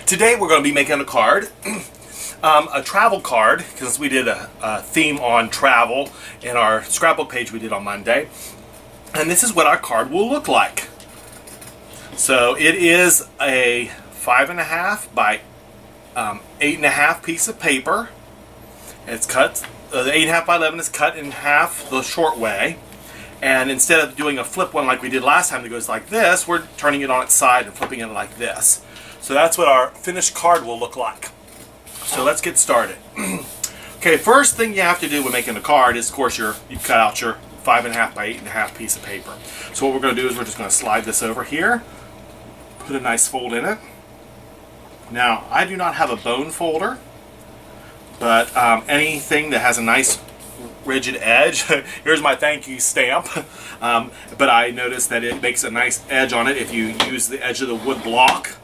Today we're going to be making a card, a travel card, because we did a theme on travel in our scrapbook page we did on Monday. And this is what our card will look like. So it is a 5.5 by 8.5 piece of paper. It's cut, the 8.5 by 11 is cut in half the short way. And instead of doing a flip one like we did last time that goes like this, we're turning it on its side and flipping it like this. So that's what our finished card will look like. So let's get started. Okay, first thing you have to do when making a card is, of course, you cut out your 5.5 by 8.5 piece of paper. So what we're going to do is we're just going to slide this over here, put a nice fold in it. Now, I do not have a bone folder, but anything that has a nice rigid edge, here's my thank you stamp, but I noticed that it makes a nice edge on it if you use the edge of the wood block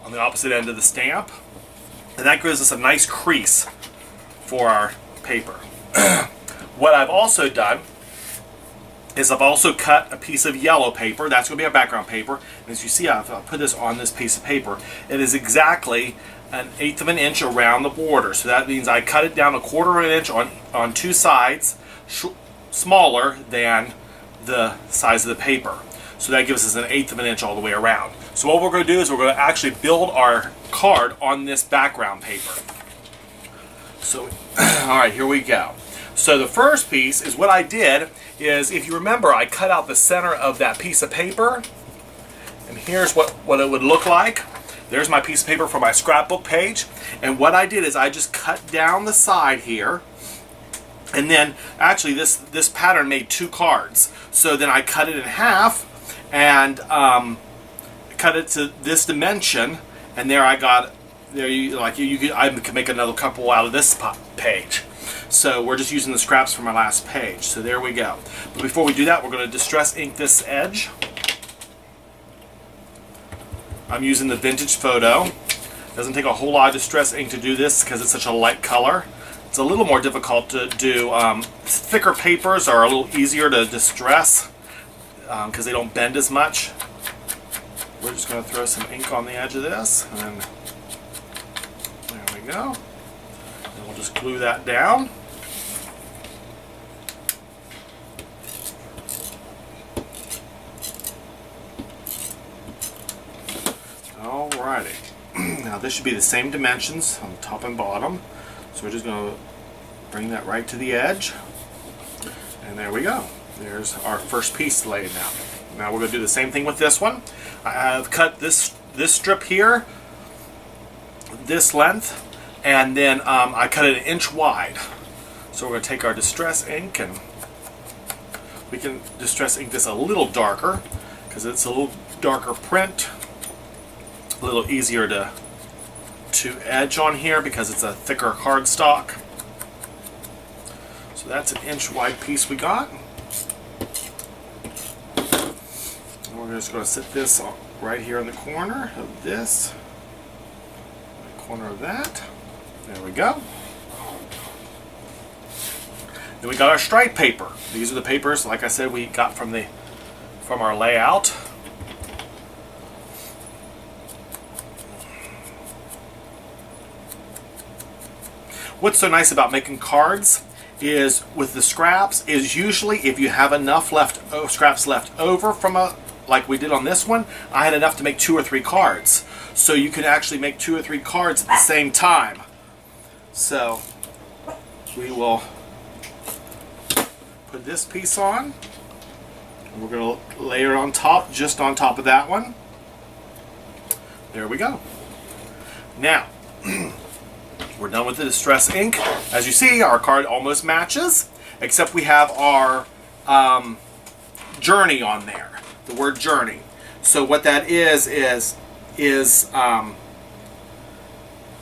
on the opposite end of the stamp, and that gives us a nice crease for our paper. What I've also done is I've also cut a piece of yellow paper. That's going to be our background paper, and as you see, I've put this on this piece of paper. It is exactly 1/8 of an inch around the border, so that means I cut it down 1/4 of an inch on two sides, smaller than the size of the paper. So that gives us 1/8 of an inch all the way around. So what we're going to do is we're going to actually build our card on this background paper. So, alright, here we go. So the first piece is what I did is, if you remember, I cut out the center of that piece of paper, and here's what it would look like. There's my piece of paper for my scrapbook page, and what I did is I just cut down the side here, and then actually this pattern made 2 cards. So then I cut it in half and cut it to this dimension, and there I got I could make another couple out of this page. So we're just using the scraps from our last page. So there we go. But before we do that, we're going to distress ink this edge. I'm using the Vintage Photo. Doesn't take a whole lot of distress ink to do this because it's such a light color. It's a little more difficult to do. Thicker papers are a little easier to distress because they don't bend as much. We're just going to throw some ink on the edge of this, and then there we go. And we'll just glue that down. Alrighty. Now this should be the same dimensions on the top and bottom. So we're just going to bring that right to the edge. And there we go. There's our first piece laid out. Now we're going to do the same thing with this one. I have cut this strip here, this length, and then I cut it 1 inch wide. So we're going to take our distress ink, and we can distress ink this a little darker because it's a little darker print, a little easier to edge on here because it's a thicker cardstock. So that's 1 inch wide piece we got. We're just going to sit this right here in the corner of this, the corner of that. There we go. Then we got our stripe paper. These are the papers, like I said, we got from our layout. What's so nice about making cards is with the scraps is usually if you have enough scraps left over from like we did on this one, I had enough to make 2 or 3 cards. So you can actually make 2 or 3 cards at the same time. So we will put this piece on, and we're going to layer it on top, just on top of that one. There we go. Now, we're done with the distress ink. As you see, our card almost matches, except we have our journey on there. The word journey. So what that is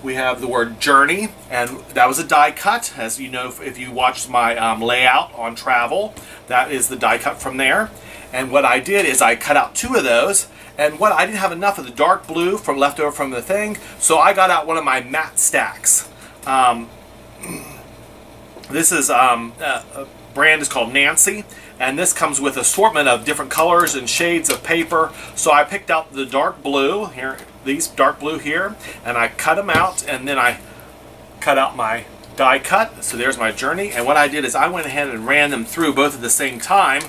we have the word journey, and that was a die cut. As you know, if you watched my layout on travel, that is the die cut from there. And what I did is I cut out 2 of those, and I didn't have enough of the dark blue from left over from the thing, so I got out one of my matte stacks. This is a brand is called Nancy. And this comes with assortment of different colors and shades of paper. So I picked out the dark blue here, these dark blue here, and I cut them out, and then I cut out my die cut. So there's my journey. And what I did is I went ahead and ran them through both at the same time,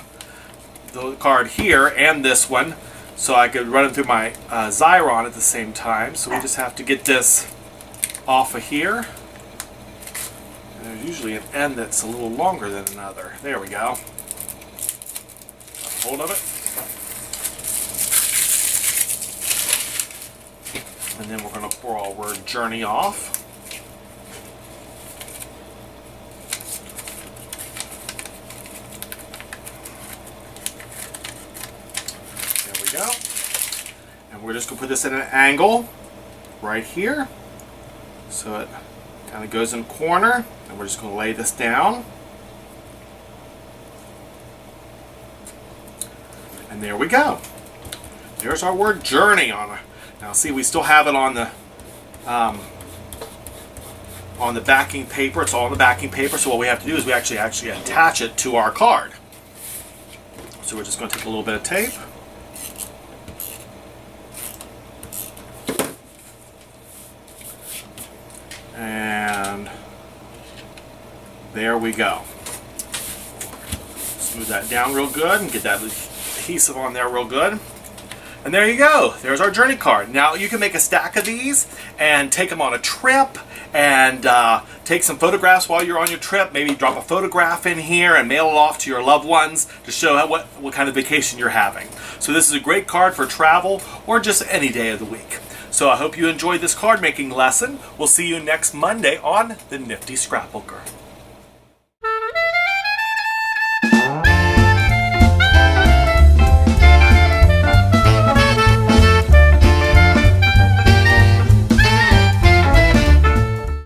the card here and this one, so I could run them through my Xyron at the same time. So we just have to get this off of here. And there's usually an end that's a little longer than another. There we go. Hold of it. And then we're going to pour our word journey off. There we go. And we're just going to put this at an angle right here. So it kind of goes in the corner. And we're just going to lay this down. And there we go. There's our word journey on it. Now see, we still have it on the backing paper. It's all on the backing paper. So what we have to do is we actually attach it to our card. So we're just going to take a little bit of tape. And there we go. Smooth that down real good and get that adhesive on there real good. And there you go. There's our journey card. Now you can make a stack of these and take them on a trip and take some photographs while you're on your trip. Maybe drop a photograph in here and mail it off to your loved ones to show what kind of vacation you're having. So this is a great card for travel or just any day of the week. So I hope you enjoyed this card making lesson. We'll see you next Monday on the Nifty Scrapbooker.